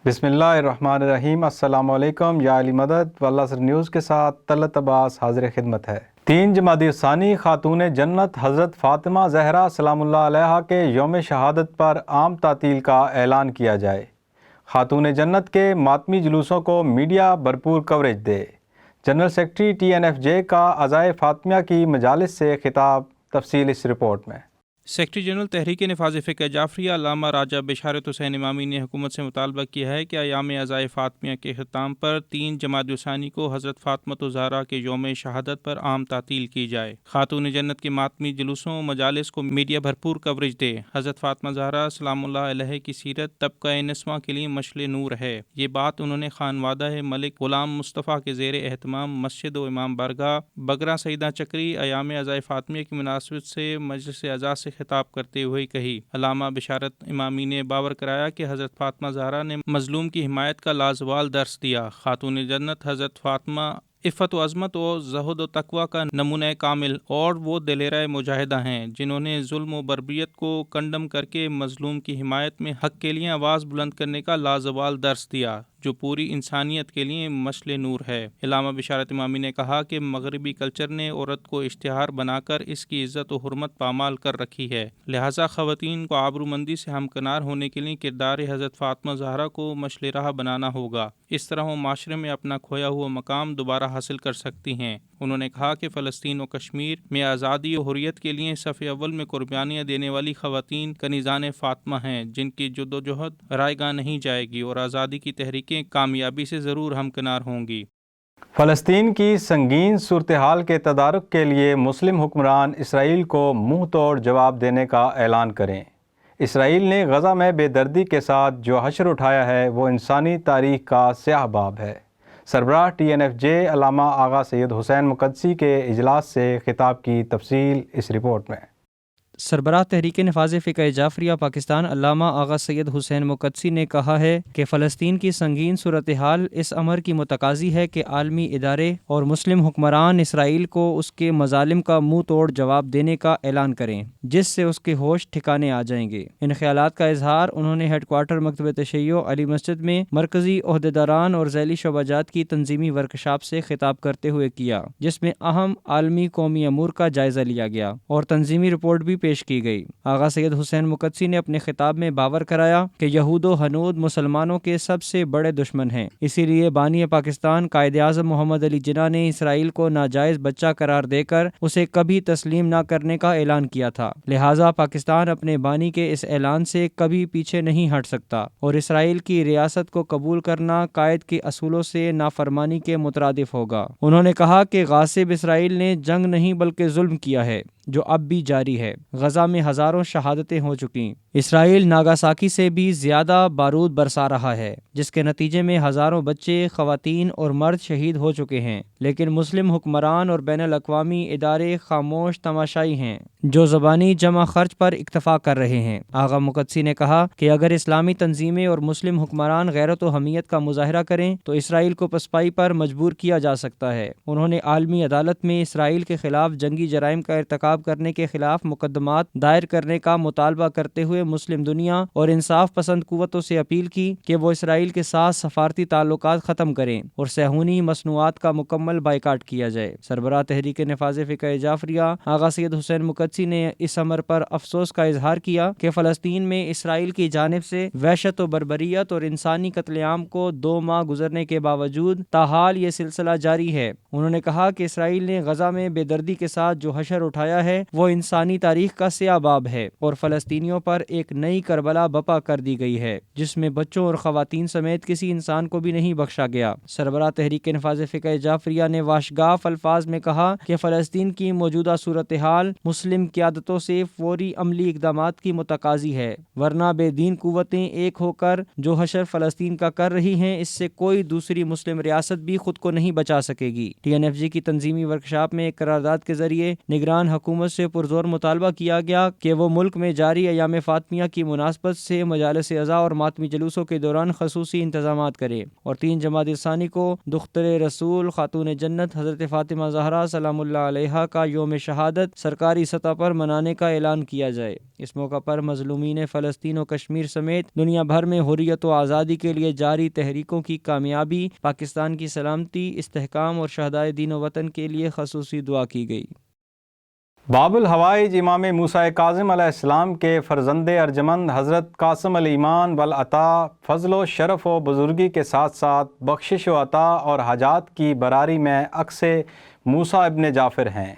بسم اللہ الرحمن الرحیم۔ السلام علیکم، یا علی مدد واللہ سر نیوز کے ساتھ طلعت عباس حاضر خدمت ہے۔ 3 جمادی الثانی خاتون جنت حضرت فاطمہ زہرا سلام اللہ علیہا کے یوم شہادت پر عام تعطیل کا اعلان کیا جائے۔ خاتون جنت کے ماتمی جلوسوں کو میڈیا بھرپور کوریج دے۔ جنرل سیکرٹری TNFJ کا عزائے فاطمیہ کی مجالس سے خطاب۔ تفصیل اس رپورٹ میں۔ سیکرٹری جنرل تحریک نفاذ فقہ جعفریہ علامہ راجہ بشارت حسین امامی نے حکومت سے مطالبہ کیا ہے کہ ایام عزائے فاطمیہ کے اختتام پر 3 جمادی الثانی کو حضرت فاطمہ زہرا کے یوم شہادت پر عام تعطیل کی جائے۔ خاتون جنت کے ماتمی جلوسوں و مجالس کو میڈیا بھرپور کوریج دے۔ حضرت فاطمہ زہرا سلام اللہ علیہ کی سیرت طبقہ نسواں کے لیے مشعل نور ہے۔ یہ بات انہوں نے خانوادہ ملک غلام مصطفیٰ کے زیر اہتمام مسجد و امام بارگاہ بگراں سیدہ چکری ایام عزائے فاطمیہ کی مناسبت سے مجلس اعزاز سے خطاب کرتے ہوئے کہی۔ علامہ بشارت امامی نے باور کرایا کہ حضرت فاطمہ زہرا نے مظلوم کی حمایت کا لازوال درس دیا۔ خاتون جنت حضرت فاطمہ عفت و عظمت و زہد و تقوی کا نمونہ کامل اور وہ دلیرہ مجاہدہ ہیں جنہوں نے ظلم و بربریت کو کنڈم کر کے مظلوم کی حمایت میں حق کے لیے آواز بلند کرنے کا لازوال درس دیا، جو پوری انسانیت کے لیے مشعل نور ہے۔ علامہ بشارت امامی نے کہا کہ مغربی کلچر نے عورت کو اشتہار بنا کر اس کی عزت و حرمت پامال کر رکھی ہے، لہٰذا خواتین کو آبرومندی سے ہمکنار ہونے کے لیے کردار حضرت فاطمہ زہرا کو مشعل راہ بنانا ہوگا۔ اس طرح وہ معاشرے میں اپنا کھویا ہوا مقام دوبارہ حاصل کر سکتی ہیں۔ انہوں نے کہا کہ فلسطین و کشمیر میں آزادی و حریت کے لیے صف اول میں قربانیاں دینے والی خواتین کنیزان فاطمہ ہیں، جن کی جدوجہد رائے گاہ نہیں جائے گی اور آزادی کی تحریکیں کامیابی سے ضرور ہمکنار ہوں گی۔ فلسطین کی سنگین صورتحال کے تدارک کے لیے مسلم حکمران اسرائیل کو منہ توڑ جواب دینے کا اعلان کریں۔ اسرائیل نے غزہ میں بے دردی کے ساتھ جو حشر اٹھایا ہے وہ انسانی تاریخ کا سیاہ باب ہے۔ سربراہ TNFJ علامہ آغا سید حسین مقدسی کے اجلاس سے خطاب کی تفصیل اس رپورٹ میں۔ سربراہ تحریک نفاذ فقہ جعفریہ پاکستان علامہ آغا سید حسین مقدسی نے کہا ہے کہ فلسطین کی سنگین صورتحال اس امر کی متقاضی ہے کہ عالمی ادارے اور مسلم حکمران اسرائیل کو اس کے مظالم کا منہ توڑ جواب دینے کا اعلان کریں، جس سے اس کے ہوش ٹھکانے آ جائیں گے۔ ان خیالات کا اظہار انہوں نے ہیڈ کوارٹر مکتبہ تشیع علی مسجد میں مرکزی عہدیداران اور ذیلی شعبہ جات کی تنظیمی ورکشاپ سے خطاب کرتے ہوئے کیا، جس میں اہم عالمی قومی امور کا جائزہ لیا گیا اور تنظیمی رپورٹ بھی پیش کی گئی۔ آغا سید حسین مقدسی نے اپنے خطاب میں باور کرایا کہ یہود و ہنود مسلمانوں کے سب سے بڑے دشمن ہیں، اسی لیے بانی پاکستان قائد اعظم محمد علی جناح نے اسرائیل کو ناجائز بچہ قرار دے کر اسے کبھی تسلیم نہ کرنے کا اعلان کیا تھا، لہٰذا پاکستان اپنے بانی کے اس اعلان سے کبھی پیچھے نہیں ہٹ سکتا اور اسرائیل کی ریاست کو قبول کرنا قائد کے اصولوں سے نافرمانی کے مترادف ہوگا۔ انہوں نے کہا کہ غاصب اسرائیل نے جنگ نہیں بلکہ ظلم کیا ہے، جو اب بھی جاری ہے۔ غزہ میں ہزاروں شہادتیں ہو چکیں۔ اسرائیل ناگاساکی سے بھی زیادہ بارود برسا رہا ہے، جس کے نتیجے میں ہزاروں بچے، خواتین اور مرد شہید ہو چکے ہیں، لیکن مسلم حکمران اور بین الاقوامی ادارے خاموش تماشائی ہیں، جو زبانی جمع خرچ پر اکتفا کر رہے ہیں۔ آغا مقدسی نے کہا کہ اگر اسلامی تنظیمیں اور مسلم حکمران غیرت و حمیت کا مظاہرہ کریں تو اسرائیل کو پسپائی پر مجبور کیا جا سکتا ہے۔ انہوں نے عالمی عدالت میں اسرائیل کے خلاف جنگی جرائم کا ارتکاب کرنے کے خلاف مقدمات دائر کرنے کا مطالبہ کرتے ہوئے مسلم دنیا اور انصاف پسند قوتوں سے اپیل کی کہ وہ اسرائیل کے ساتھ سفارتی تعلقات ختم کریں اور صہیونی مصنوعات کا مکمل بائیکاٹ کیا جائے۔ سربراہ تحریک نفاذ فقہ جعفریہ آغا سید حسین مقدسی نے اس امر پر افسوس کا اظہار کیا کہ فلسطین میں اسرائیل کی جانب سے وحشت و بربریت اور انسانی قتل عام کو 2 ماہ گزرنے کے باوجود تاحال یہ سلسلہ جاری ہے۔ انہوں نے کہا کہ اسرائیل نے غزہ میں بے دردی کے ساتھ جو حشر اٹھایا ہے وہ انسانی تاریخ کا سیاہ باب ہے اور فلسطینیوں پر ایک نئی کربلا بپا کر دی گئی ہے، جس میں بچوں اور خواتین سمیت کسی انسان کو بھی نہیں بخشا گیا۔ سربراہ تحریک نفاذ فقہ جعفریہ نے واشگاف الفاظ میں کہا کہ فلسطین کی موجودہ صورتحال مسلم قیادتوں سے فوری عملی اقدامات کی متقاضی ہے، ورنہ بے دین قوتیں ایک ہو کر جو حشر فلسطین کا کر رہی ہیں اس سے کوئی دوسری مسلم ریاست بھی خود کو نہیں بچا سکے گی۔ TNFJ کی تنظیمی ورکشاپ میں ایک قرارداد کے ذریعے نگران حکومت سے پرزور مطالبہ کیا گیا کہ وہ ملک میں جاری ایام فاطمہ فاطمیہ کی مناسبت سے مجالس عزا اور ماتمی جلوسوں کے دوران خصوصی انتظامات کرے، اور 3 جمادی الثانی کو دختر رسول خاتون جنت حضرت فاطمہ زہرا سلام اللہ علیہا کا یوم شہادت سرکاری سطح پر منانے کا اعلان کیا جائے۔ اس موقع پر مظلومین فلسطین و کشمیر سمیت دنیا بھر میں حریت و آزادی کے لیے جاری تحریکوں کی کامیابی، پاکستان کی سلامتی، استحکام اور شہدائے دین و وطن کے لیے خصوصی دعا کی گئی۔ باب الحوائج امام موسیٰ کاظم علیہ السلام کے فرزند ارجمند حضرت قاسم الایمان والعطا فضل و شرف و بزرگی کے ساتھ ساتھ بخشش و عطا اور حاجات کی براری میں عکس موسیٰ ابن جعفر ہیں۔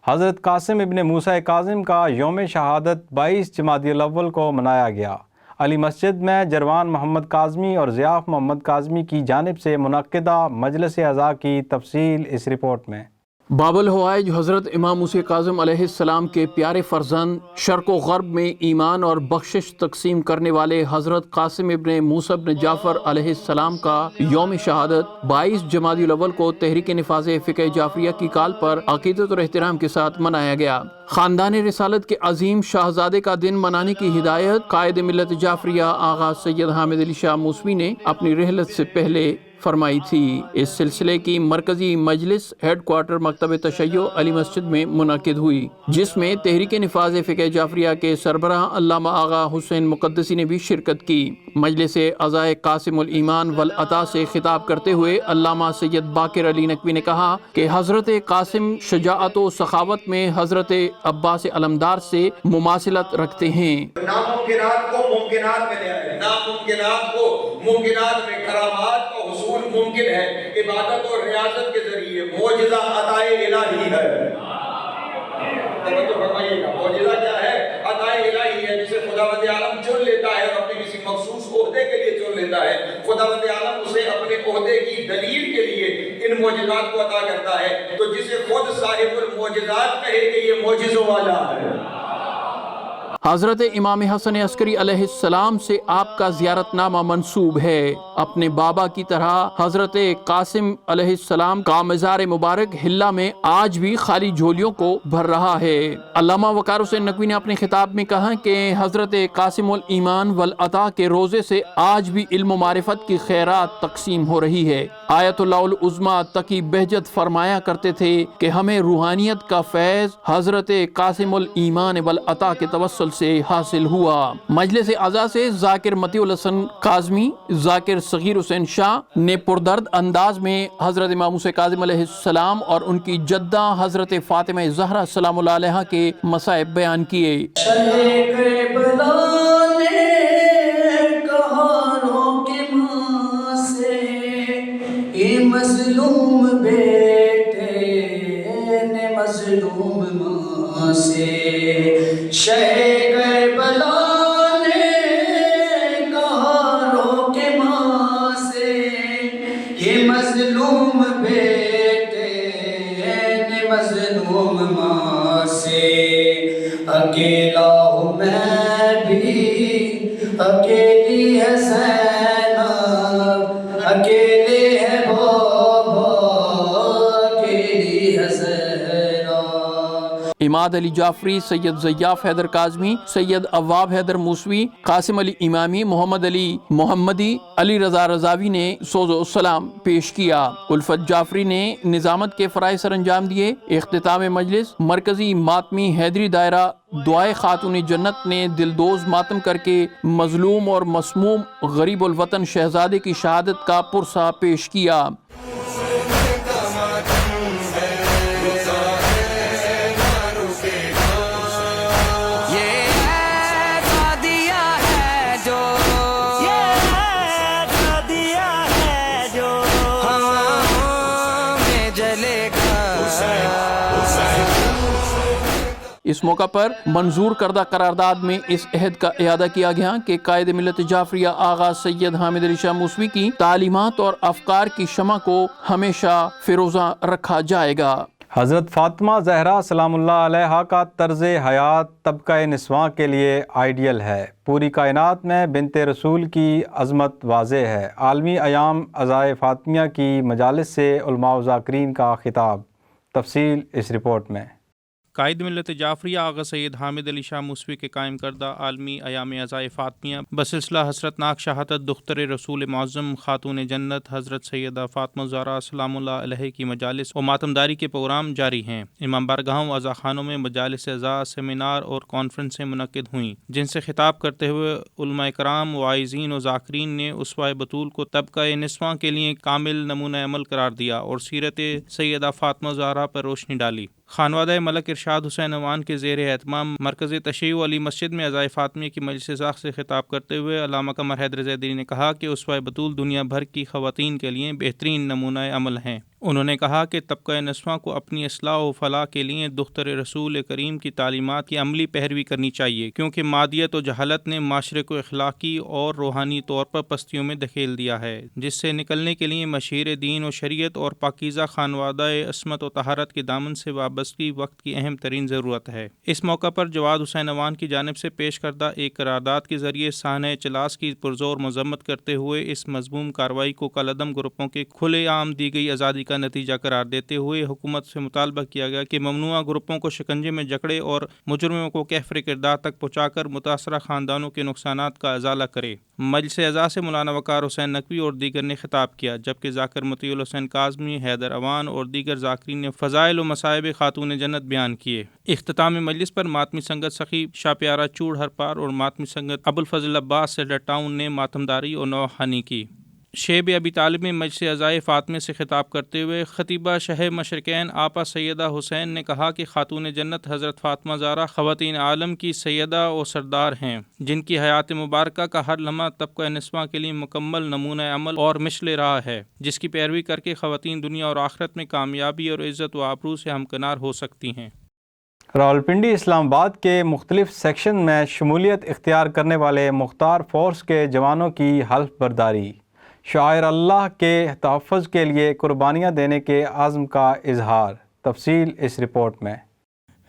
حضرت قاسم ابن موسیٰ کاظم کا یوم شہادت 22 جمادی الاول کو منایا گیا۔ علی مسجد میں جروان محمد کاظمی اور ضیاف محمد کاظمی کی جانب سے منعقدہ مجلس عزا کی تفصیل اس رپورٹ میں۔ باب الحوائج حضرت امام موسیٰ کاظم علیہ السلام کے پیارے فرزند، شرق و غرب میں ایمان اور بخشش تقسیم کرنے والے حضرت قاسم ابن موسیٰ ابن جعفر علیہ السلام کا یوم شہادت 22 جمادی الاول کو تحریک نفاذ فقہ جعفریہ کی کال پر عقیدت اور احترام کے ساتھ منایا گیا۔ خاندان رسالت کے عظیم شاہزادے کا دن منانے کی ہدایت قائد ملت جعفریہ آغا سید حامد علی شاہ موسوی نے اپنی رحلت سے پہلے فرمائی تھی۔ اس سلسلے کی مرکزی مجلس ہیڈ کوارٹر مکتب تشیع علی مسجد میں منعقد ہوئی، جس میں تحریک نفاذ فقہ جعفریہ کے سربراہ علامہ آغا حسین مقدسی نے بھی شرکت کی۔ مجلس عزائے قاسم الایمان والعطا سے خطاب کرتے ہوئے علامہ سید باقر علی نقوی نے کہا کہ حضرت قاسم شجاعت و سخاوت میں حضرت عباس علمدار سے مماثلت رکھتے ہیں۔ ناممکنات کو ممکنات میں لے آئے، ناممکنات کو ممکنات میں، کرامات کا حصول ممکن ہے عبادت اور ریاضت کے ذریعے۔ معجزہ عطائے الہی ہے۔ توجہ فرمائیے گا، معجزہ کیا ہے؟ عطائے الہی ہے، جسے خداوند عالم چن لیتا ہے اور اپنے کسی مخصوص عہدے کے لیے چن لیتا ہے۔ خداوند عالم اسے اپنے عہدے کی دلیل کے لیے ان معجزات کو عطا کرتا ہے، تو جسے خود صاحب المعجزات کہے کہ یہ معجزوں والا ہے۔ حضرت امام حسن عسکری علیہ السلام سے آپ کا زیارت نامہ منسوب ہے۔ اپنے بابا کی طرح حضرت قاسم علیہ السلام کا مزار مبارک ہلہ میں آج بھی خالی جھولیوں کو بھر رہا ہے۔ علامہ وقار حسین نقوی نے اپنے خطاب میں کہا کہ حضرت قاسم الایمان والعطا کے روزے سے آج بھی علم و معرفت کی خیرات تقسیم ہو رہی ہے۔ آیت اللہ العظمیٰ تقی بہجت فرمایا کرتے تھے کہ ہمیں روحانیت کا فیض حضرت قاسم الایمان والعطا کے توسل سے حاصل ہوا۔ مجلس عزا سے ذاکر مطیع الحسن کاظمی، ذاکر صغیر حسین شاہ نے پردرد انداز میں حضرت امام موسیٰ کاظم علیہ السلام اور ان کی جدہ حضرت فاطمہ زہرا سلام اللہ علیہا کے مصائب بیان کیے۔ مظلوم بیٹے نے مظلوم ماں سے شہ کربلا نے کہا رو کے ماں سے، یہ مظلوم بیٹے نے مظلوم ماں سے، اکیلا ہوں میں بھی اکیلی ہے زینب، اکیلے ہے اماد علی جعفری، سید ضیاف حیدر کاظمی، سید عواب حیدر موسوی، قاسم علی امامی، محمد علی محمدی، علی رضا رضاوی نے سوز و سلام پیش کیا۔ الفت جعفری نے نظامت کے فرائض سر انجام دیے۔ اختتام مجلس مرکزی ماتمی حیدری دائرہ دعائے خاتون جنت نے دلدوز ماتم کر کے مظلوم اور مسموم غریب الوطن شہزادے کی شہادت کا پرسہ پیش کیا۔ اس موقع پر منظور کردہ قرارداد میں اس عہد کا اعادہ کیا گیا کہ قائد ملت جعفریہ آغا سید حامد علی شاہ موسوی کی تعلیمات اور افکار کی شمع کو ہمیشہ فیروزہ رکھا جائے گا۔ حضرت فاطمہ زہرا سلام اللہ علیہا کا طرز حیات طبقہ نسواں کے لیے آئیڈیل ہے۔ پوری کائنات میں بنت رسول کی عظمت واضح ہے۔ عالمی ایام عزائے فاطمیہ کی مجالس سے علماء و ذاکرین کا خطاب، تفصیل اس رپورٹ میں۔ قائد ملت جعفریہ آغا سید حامد علی شاہ موسوی کے قائم کردہ عالمی ایام عزائے فاطمیہ بسلسلہ حسرت ناک شہادت دختر رسول معظم خاتون جنت حضرت سیدہ فاطمہ الزہرا سلام اللہ علیہ کی مجالس و ماتمداری کے پروگرام جاری ہیں۔ امام بارگاہوں و عزاخانوں میں مجالس عزا، سیمینار اور کانفرنسیں منعقد ہوئیں، جن سے خطاب کرتے ہوئے علماء کرام، واعظین و ذاکرین نے اسوہ بطول کو طبقہ نسواں کے لیے کامل نمونہ عمل قرار دیا اور سیرت سیدہ فاطمہ الزہرا پر روشنی ڈالی۔ خانوادہ ملک ارشاد حسین عوان کے زیر اہتمام مرکز تشیع علی مسجد میں عزائے فاطمیہ کی مجلس ذاق سے خطاب کرتے ہوئے علامہ قمر حیدر زیدی نے کہا کہ اسوہ بطول دنیا بھر کی خواتین کے لیے بہترین نمونہ عمل ہیں۔ انہوں نے کہا کہ طبقہ نسواں کو اپنی اصلاح و فلاح کے لیے دختر رسول کریم کی تعلیمات کی عملی پیروی کرنی چاہیے، کیونکہ مادیت و جہالت نے معاشرے کو اخلاقی اور روحانی طور پر پستیوں میں دھکیل دیا ہے، جس سے نکلنے کے لیے مشیر دین و شریعت اور پاکیزہ خانوادہ عصمت و طہارت کے دامن سے وابستگی وقت کی اہم ترین ضرورت ہے۔ اس موقع پر جواد حسین عوان کی جانب سے پیش کردہ ایک قرارداد کے ذریعے سانحہ اجلاس کی پرزور مذمت کرتے ہوئے اس مذموم کارروائی کو کالعدم گروپوں کے کھلے عام دی گئی آزادی کا نتیجہ قرار دیتے ہوئے حکومت سے مطالبہ کیا گیا کہ ممنوعہ گروپوں کو شکنجے میں جکڑے اور مجرموں کو کیفر کردار تک پہنچا کر متاثرہ خاندانوں کے نقصانات کا ازالہ کرے۔ مجلس اعزاء سے مولانا وقار حسین نقوی اور دیگر نے خطاب کیا، جبکہ ذاکر مطیع الحسین کاظمی، حیدر عوان اور دیگر ذاکرین نے فضائل و مصائب خاتون جنت بیان کیے۔ اختتام مجلس پر ماتمی سنگت سخی شاہ پیارا چوڑ ہرپار اور ماتمی سنگت ابوالفضل عباس سیڈر ٹاؤن نے ماتمداری اور نوحانی کی۔ شیب ابی طالب میں مجلس عزائے فاطمہ سے خطاب کرتے ہوئے خطیبہ شہ مشرقین آپا سیدہ حسین نے کہا کہ خاتون جنت حضرت فاطمہ زہرا خواتین عالم کی سیدہ و سردار ہیں، جن کی حیات مبارکہ کا ہر لمحہ طبقہ نسواں کے لیے مکمل نمونہ عمل اور مشل راہ ہے، جس کی پیروی کر کے خواتین دنیا اور آخرت میں کامیابی اور عزت و آبرو سے ہمکنار ہو سکتی ہیں۔ راولپنڈی اسلام آباد کے مختلف سیکشن میں شمولیت اختیار کرنے والے مختار فورس کے جوانوں کی حلف برداری، شاعر اللہ کے تحفظ کے لیے قربانیاں دینے کے عزم کا اظہار۔ تفصیل اس رپورٹ میں۔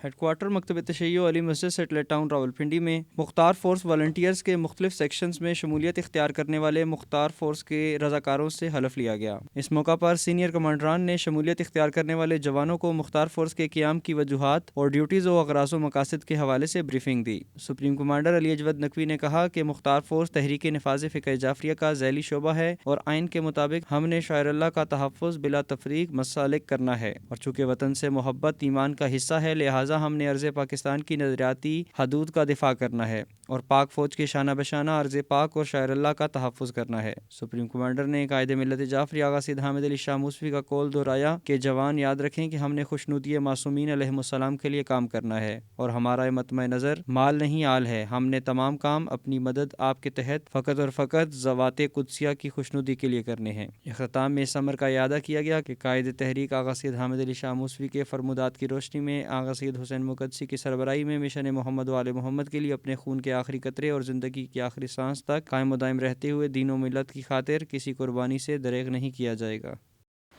ہیڈ کوارٹر مکتب تشیع علی مسجد سیٹلائٹ ٹاؤن راولپنڈی میں مختار فورس والنٹیئرز کے مختلف سیکشنز میں شمولیت اختیار کرنے والے مختار فورس کے رضاکاروں سے حلف لیا گیا۔ اس موقع پر سینئر کمانڈران نے شمولیت اختیار کرنے والے جوانوں کو مختار فورس کے قیام کی وجوہات اور ڈیوٹیز و اغراض و مقاصد کے حوالے سے بریفنگ دی۔ سپریم کمانڈر علی اجود نقوی نے کہا کہ مختار فورس تحریک نفاذ فقہ جعفریہ کا ذیلی شعبہ ہے اور آئین کے مطابق ہم نے شاعر اللہ کا تحفظ بلا تفریق مسالک کرنا ہے، اور چونکہ وطن سے محبت ایمان کا حصہ ہے، لہٰذا ہم نے ارض پاکستان کی نظریاتی حدود کا دفاع کرنا ہے اور پاک فوج کے شانہ بشانہ ارض پاک اور شاعر اللہ کا تحفظ کرنا ہے۔ سپریم کمانڈر نے قائد ملت جعفری آغا سید حامد علی شاہ موسوی کا قول دہرایا کہ جوان یاد رکھیں کہ ہم نے خوشنودی معصومین علیہم السلام کے لیے کام کرنا ہے اور ہمارا مطمع نظر مال نہیں آل ہے۔ ہم نے تمام کام اپنی مدد آپ کے تحت فقط اور فقط ذوات قدسیہ کی خوشنودی کے لیے کرنے ہیں۔ اختتام میں اس امر کا اعادہ کیا گیا کہ قائد تحریک آغا سید حامد علی شاہ موسوی کے فرمودات کی روشنی میں آغا سید حسین مقدسی کی سربراہی میں مشن محمد و آل محمد کے لیے اپنے خون کے آخری قطرے اور زندگی کی آخری سانس تک قائم و دائم رہتے ہوئے دین و ملت کی خاطر کسی قربانی سے دریغ نہیں کیا جائے گا۔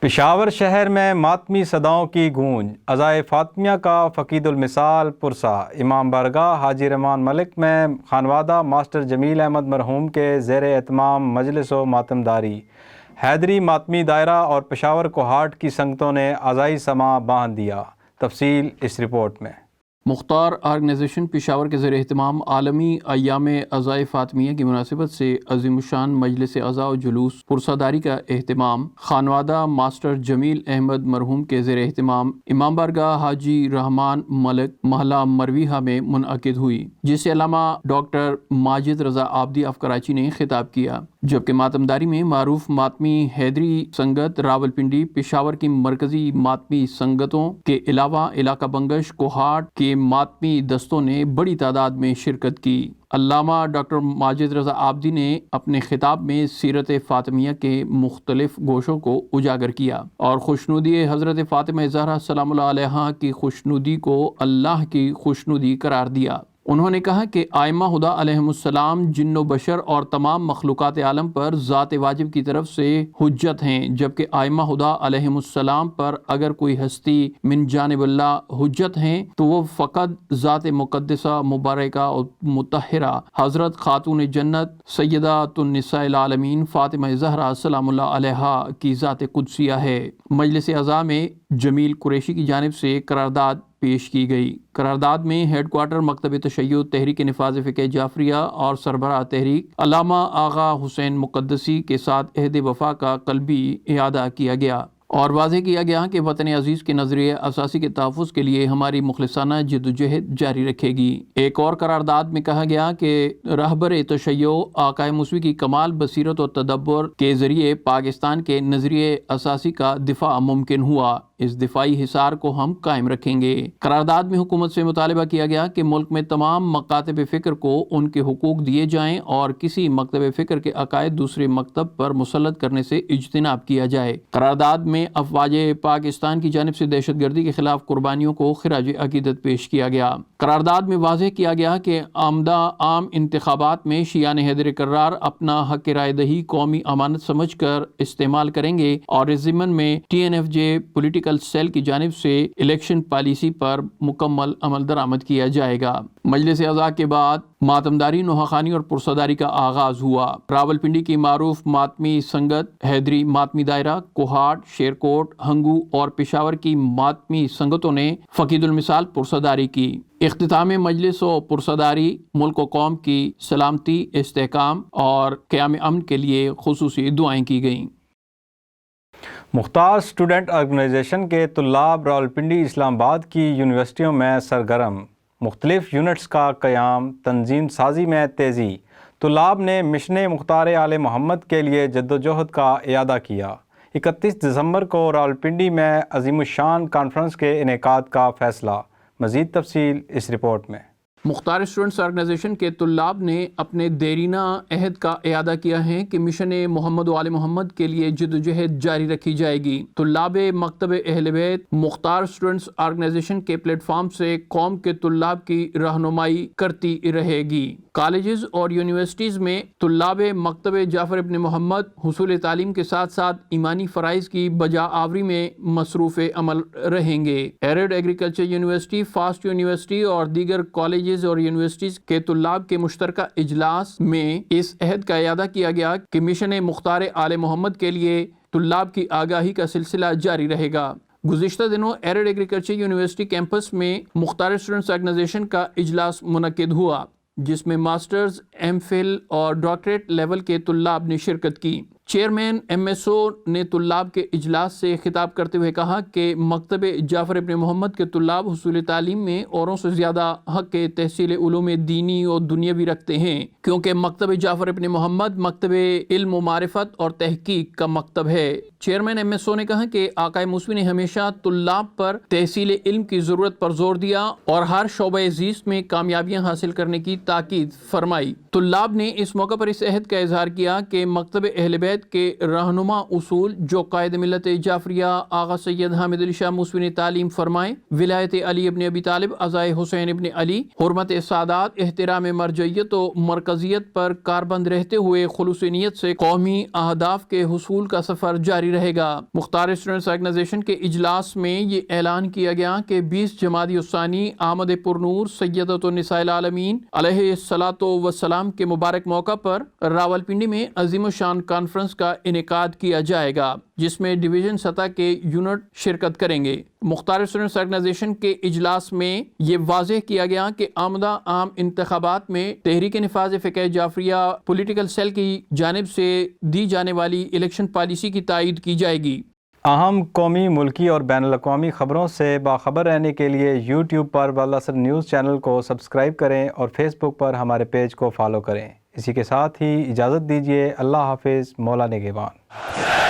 پشاور شہر میں ماتمی صداؤں کی گونج، عزائے فاطمیہ کا فقید المثال پرسا۔ امام بارگاہ حاجی رحمان ملک میں خانوادہ ماسٹر جمیل احمد مرحوم کے زیر اہتمام مجلس و ماتمداری، حیدری ماتمی دائرہ اور پشاور کوہاٹ کی سنگتوں نے عزائی سماع باندھ دیا۔ تفصیل اس رپورٹ میں۔ مختار آرگنائزیشن پشاور کے زیر اہتمام عالمی ایام عزائے فاطمیہ کی مناسبت سے عظیم الشان مجلس عزا و جلوس پرساداری کا اہتمام خانوادہ ماسٹر جمیل احمد مرحوم کے زیر اہتمام امام بارگاہ حاجی رحمان ملک محلہ مرویہ میں منعقد ہوئی، جسے علامہ ڈاکٹر ماجد رضا آبدی آف کراچی نے خطاب کیا، جبکہ ماتمداری میں معروف ماتمی حیدری سنگت راولپنڈی پشاور کی مرکزی ماتمی سنگتوں کے علاوہ علاقہ بنگش کوہاٹ کے ماتمی دستوں نے بڑی تعداد میں شرکت کی۔ علامہ ڈاکٹر ماجد رضا آبدی نے اپنے خطاب میں سیرت فاطمیہ کے مختلف گوشوں کو اجاگر کیا اور خوشنودی حضرت فاطمہ زہرا سلام اللہ علیہا کی خوشنودی کو اللہ کی خوشنودی قرار دیا۔ انہوں نے کہا کہ آئمہ خدا علیہم السلام جن و بشر اور تمام مخلوقات عالم پر ذات واجب کی طرف سے حجت ہیں، جبکہ آئمہ خدا علیہم السلام پر اگر کوئی ہستی من جانب اللہ حجت ہیں تو وہ فقط ذات مقدسہ مبارکہ اور مطہرہ حضرت خاتون جنت سیدات النساء العالمین فاطمہ زہرا سلام اللہ علیہا کی ذات قدسیہ ہے۔ مجلس اعزا میں جمیل قریشی کی جانب سے قرارداد پیش کی گئی۔ قرارداد میں ہیڈ کوارٹر مکتب تشیع تحریک نفاذ فقہ جعفریہ اور سربراہ تحریک علامہ آغا حسین مقدسی کے ساتھ عہد وفا کا قلبی اعادہ کیا گیا اور واضح کیا گیا کہ وطن عزیز کے نظریہ اساسی کے تحفظ کے لیے ہماری مخلصانہ جدوجہد جاری رکھے گی۔ ایک اور قرارداد میں کہا گیا کہ رہبر تشیع آقائے موسوی کی کمال بصیرت و تدبر کے ذریعے پاکستان کے نظریہ اساسی کا دفاع ممکن ہوا۔ اس دفاعی حصار کو ہم قائم رکھیں گے۔ قرارداد میں حکومت سے مطالبہ کیا گیا کہ ملک میں تمام مکاتب فکر کو ان کے حقوق دیے جائیں اور کسی مکتب فکر کے عقائد دوسرے مکتب پر مسلط کرنے سے اجتناب کیا جائے۔ قرارداد میں افواج پاکستان کی جانب سے دہشت گردی کے خلاف قربانیوں کو خراج عقیدت پیش کیا گیا۔ قرارداد میں واضح کیا گیا کہ آمدہ عام انتخابات میں شیعان حیدر کرار اپنا حق رائے دہی قومی امانت سمجھ کر استعمال کریں گے اور اس ضمن میں TNFJ پولیٹیکل سیل کی جانب سے الیکشن پالیسی پر مکمل عمل درآمد کیا جائے گا۔ مجلس اعضاء کے بعد ماتمداری، نوحہ اور پرسداری کا آغاز ہوا۔ راولپنڈی کی معروف ماتمی سنگت، حیدری ماتمی دائرہ، کوہاٹ، شیرکوٹ، ہنگو اور پشاور کی ماتمی سنگتوں نے فقید المثال پرسداری کی۔ اختتام مجلس و پرسداری ملک و قوم کی سلامتی، استحکام اور قیام امن کے لیے خصوصی دعائیں کی گئیں۔ مختار اسٹوڈنٹ آرگنائزیشن کے طلاب راولپنڈی، اسلام آباد کی یونیورسٹیوں میں سرگرم، مختلف یونٹس کا قیام، تنظیم سازی میں تیزی۔ طلاب نے مشن مختار آل محمد کے لیے جدوجہد کا اعادہ کیا۔ 31 دسمبر کو راولپنڈی میں عظیم الشان کانفرنس کے انعقاد کا فیصلہ۔ مزید تفصیل اس رپورٹ میں۔ مختار اسٹوڈنٹس آرگنائزیشن کے طلاب نے اپنے دیرینہ عہد کا اعادہ کیا ہے کہ مشن محمد و آل محمد کے لیے جدوجہد جاری رکھی جائے گی۔ طلاب مکتب اہل بیت مختار اسٹوڈنٹس آرگنائزیشن کے پلیٹ فارم سے قوم کے طلاب کی رہنمائی کرتی رہے گی۔ کالجز اور یونیورسٹیز میں طلاب مکتب جعفر ابن محمد حصول تعلیم کے ساتھ ساتھ ایمانی فرائض کی بجا آوری میں مصروف عمل رہیں گے۔ Arid agriculture university, fast university اور دیگر کالجز اور یونیورسٹیز کے طلاب کے مشترکہ اجلاس میں اس عہد کا اعادہ کیا گیا کہ مشن مختار آل محمد کے لیے طلاب کی آگاہی کا سلسلہ جاری رہے گا۔ گزشتہ دنوں ایرڈ ایگریکلچر یونیورسٹی کیمپس میں مختار اسٹوڈنٹس آرگنائزیشن کا اجلاس منعقد ہوا، جس میں ماسٹرز، ایم فل اور ڈاکٹریٹ لیول کے طلاب نے شرکت کی۔ چیئرمین MSO نے طلاب کے اجلاس سے خطاب کرتے ہوئے کہا کہ مکتب جعفر ابن محمد کے طلاب حصول تعلیم میں اوروں سے زیادہ حق تحصیل علوم دینی اور دنیاوی رکھتے ہیں، کیونکہ مکتب جعفر ابن محمد مکتب علم و معرفت اور تحقیق کا مکتب ہے۔ چیئرمین MSO نے کہا کہ آقائے موسوی نے ہمیشہ طلاب پر تحصیل علم کی ضرورت پر زور دیا اور ہر شعبہ زیست میں کامیابیاں حاصل کرنے کی تاکید فرمائی۔ طلاب نے اس موقع پر اس عہد کا اظہار کیا کہ مکتب اہل بیت کے رہنما اصول جو قائد ملت جعفریہ آغا سید حامد علی شاہ موسوی نے تعلیم فرمائے، ولایت علی ابن ابی طالب، عزائے حسین ابن علی، حرمت سادات، احترام مرجعیت و مرکزیت پر کاربند رہتے ہوئے خلوص نیت سے قومی اہداف کے حصول کا سفر جاری رہے گا۔ مختار اسٹوڈنٹس آرگنائزیشن کے اجلاس میں یہ اعلان کیا گیا کہ 20 جمادی الثانی آمد پرنور سیدۃ النساء العالمین علیہ الصلاۃ والسلام کے مبارک موقع پر راولپنڈی میں عظیم الشان کانفرنس کا انعقاد کیا جائے گا، جس میں ڈویژن سطح کے یونٹ شرکت کریں گے۔ مختار اسٹوڈنٹس آرگنائزیشن کے اجلاس میں یہ واضح کیا گیا کہ آمدہ عام انتخابات میں تحریک نفاذ فقہ جعفریہ پولیٹیکل سیل کی جانب سے دی جانے والی الیکشن پالیسی کی تائید کی جائے گی۔ اہم قومی، ملکی اور بین الاقوامی خبروں سے باخبر رہنے کے لیے YouTube پر والاسر نیوز چینل کو سبسکرائب کریں اور Facebook پر ہمارے پیج کو فالو کریں۔ اسی کے ساتھ ہی اجازت دیجیے۔ اللہ حافظ، مولا نگہبان۔